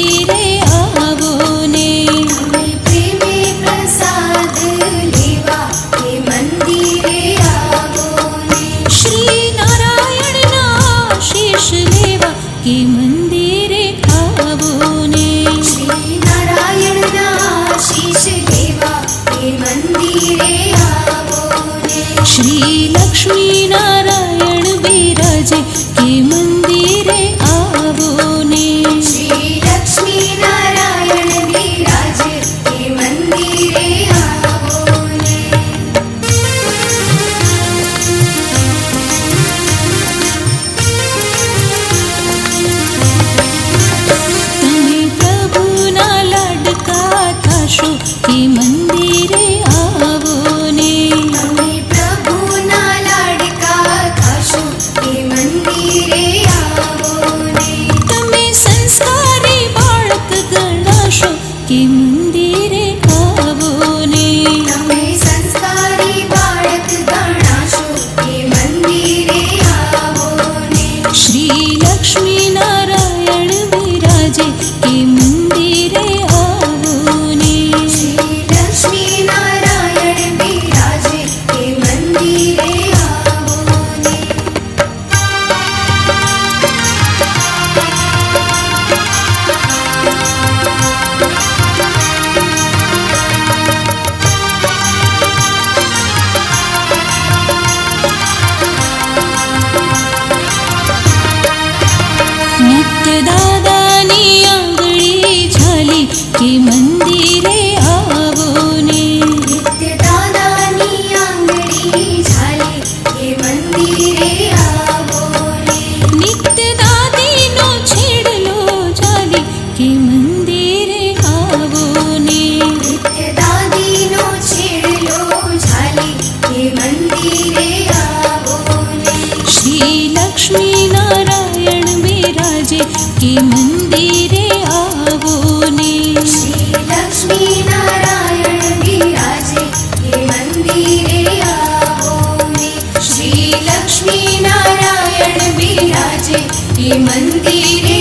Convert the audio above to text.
મંદિરે આવો ને. તમે પ્રેમે પ્રસાદ લેવા એ મંદિરે આવો ને. શ્રી નારાયણના શીશ લેવા કે મંદિરે આવો ને. શ્રી નારાયણના શીશ લેવા એ મંદિરે આવો ને. શ્રી લક્ષ્મી નારાયણ બિરાજે કે મંદિરે આવો ને. શ્રી લક્ષ્મી નારાયણ બિરાજે એ મંદિરે આવો ને. તમે પ્રભુના લાડકા થશો કે મંદિરે આવો ને. તમે પ્રભુના લાડકા થશો એ મંદિરે આવો ને. તમે સંસ્કારી બાળક ગણાશો કે મંદિરે આવો ને. તમે સંસ્કારી બાળક ગણાશો એ મંદિરે આવો ને. શ્રી લક્ષ્મી નારાયણ બિરાજે કે મંદિરે આવો ને. શ્રી લક્ષ્મી નારાયણ બિરાજે એ મંદિરે આવો ને. નિત્ય દાદાની આંગળી ઝાલી કે મંદિરે આવો ને. નિત્ય દાદાની આંગળી ઝાલી એ મંદિરે આવો ને. નિત્ય દાદીનો છેડલો ઝાલી કે મંદિરે આવો ને. નિત્ય દાદીનો છેડલો ઝાલી એ મંદિરે આવો ને. શ્રી લક્ષ્મી નારાયણ બિરાજે કે મંદિરે આવો ને. શ્રી લક્ષ્મી નારાયણ બિરાજે એ મંદિરે આવો ને. શ્રી લક્ષ્મી નારાયણ બિરાજે એ મંદિરે